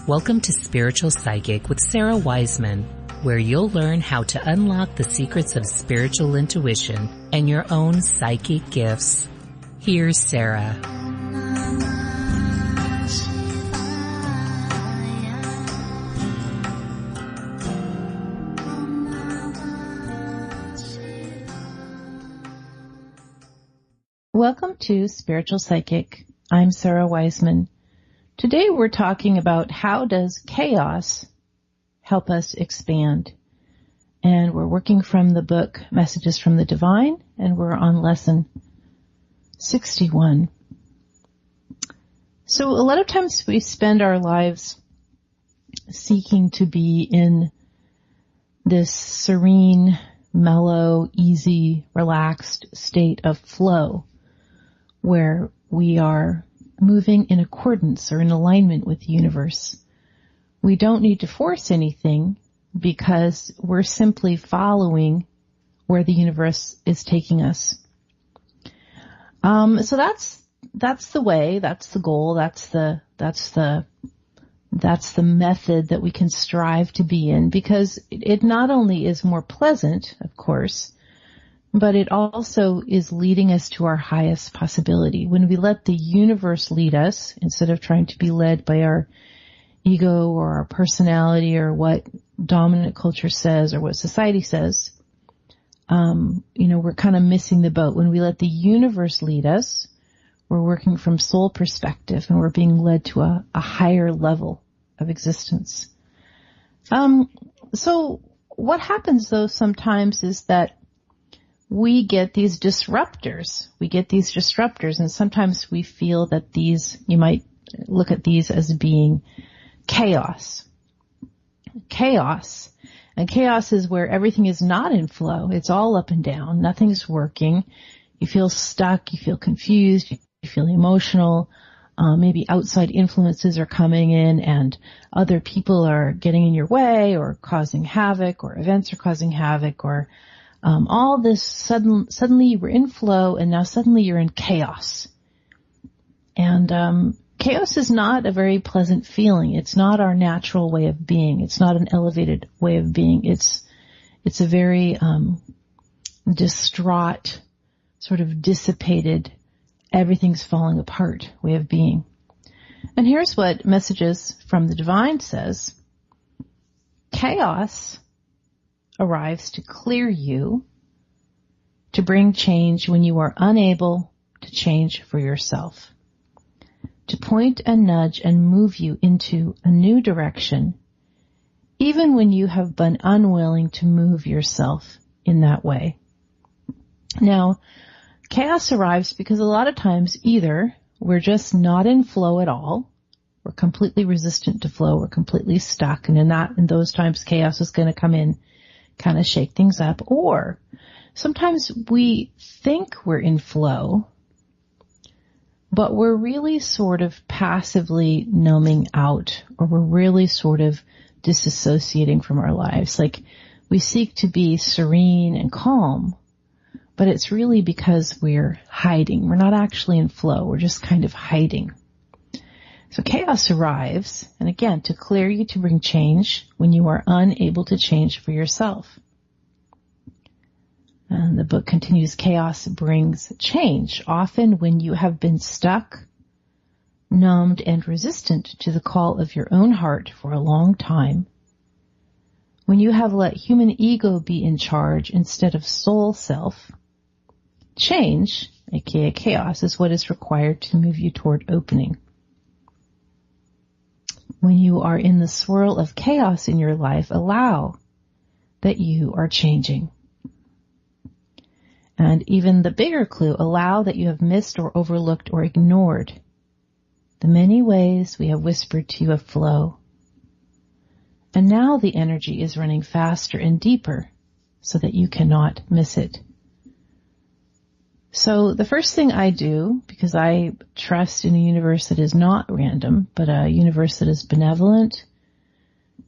Welcome to Spiritual Psychic with Sarah Wiseman, where you'll learn how to unlock the secrets of spiritual intuition and your own psychic gifts. Here's Sarah. Welcome to Spiritual Psychic. I'm Sarah Wiseman. Today we're talking about how does chaos help us expand. And we're working from the book Messages from the Divine, and we're on lesson 61. So a lot of times we spend our lives seeking to be in this serene, mellow, easy, relaxed state of flow, where we are moving in accordance or in alignment with the universe. We don't need to force anything because we're simply following where the universe is taking us. So that's the way, that's the goal, that's the method that we can strive to be in, because it not only is more pleasant, of course, but it also is leading us to our highest possibility. When we let the universe lead us, instead of trying to be led by our ego or our personality or what dominant culture says or what society says, we're kind of missing the boat. When we let the universe lead us, we're working from soul perspective and we're being led to a higher level of existence. So what happens though sometimes is that we get these disruptors. And sometimes we feel that you might look at these as being chaos. And chaos is where everything is not in flow. It's all up and down. Nothing's working. You feel stuck. You feel confused. You feel emotional. Maybe outside influences are coming in and other people are getting in your way or causing havoc, or events are causing havoc, or all this suddenly you were in flow and now suddenly you're in chaos. And chaos is not a very pleasant feeling. It's not our natural way of being. It's not an elevated way of being. It's a very distraught, sort of dissipated, everything's falling apart way of being. And here's what Messages from the Divine says. Chaos arrives to clear you, to bring change when you are unable to change for yourself, to point and nudge and move you into a new direction, even when you have been unwilling to move yourself in that way. Now, chaos arrives because a lot of times either we're just not in flow at all, we're completely resistant to flow, we're completely stuck, and in those times chaos is going to come in, kind of shake things up. Or sometimes we think we're in flow, but we're really sort of passively numbing out, or we're really sort of disassociating from our lives. Like we seek to be serene and calm, but it's really because we're hiding. We're not actually in flow. We're just kind of hiding. So chaos arrives, and again, to clear you, to bring change when you are unable to change for yourself. And the book continues, chaos brings change, often when you have been stuck, numbed, and resistant to the call of your own heart for a long time. When you have let human ego be in charge instead of soul self, change, aka chaos, is what is required to move you toward opening. When you are in the swirl of chaos in your life, allow that you are changing. And even the bigger clue, allow that you have missed or overlooked or ignored the many ways we have whispered to you of flow. And now the energy is running faster and deeper so that you cannot miss it. So the first thing I do, because I trust in a universe that is not random, but a universe that is benevolent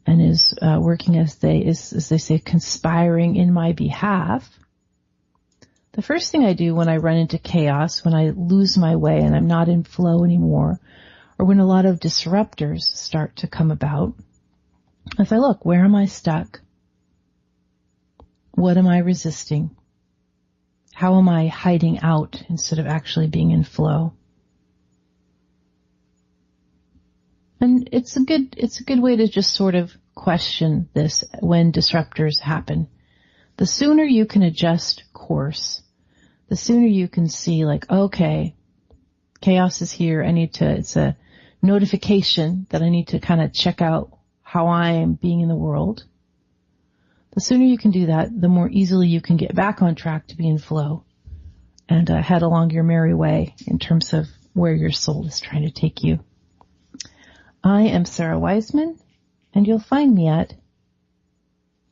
and is working as they say, conspiring in my behalf. The first thing I do when I run into chaos, when I lose my way and I'm not in flow anymore, or when a lot of disruptors start to come about, if I look, where am I stuck? What am I resisting? How am I hiding out instead of actually being in flow? And it's a good way to just sort of question this when disruptors happen. The sooner you can adjust course, the sooner you can see like, okay, chaos is here. It's a notification that I need to kind of check out how I am being in the world. The sooner you can do that, the more easily you can get back on track to be in flow and head along your merry way in terms of where your soul is trying to take you. I am Sarah Wiseman, and you'll find me at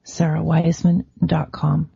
sarahwiseman.com.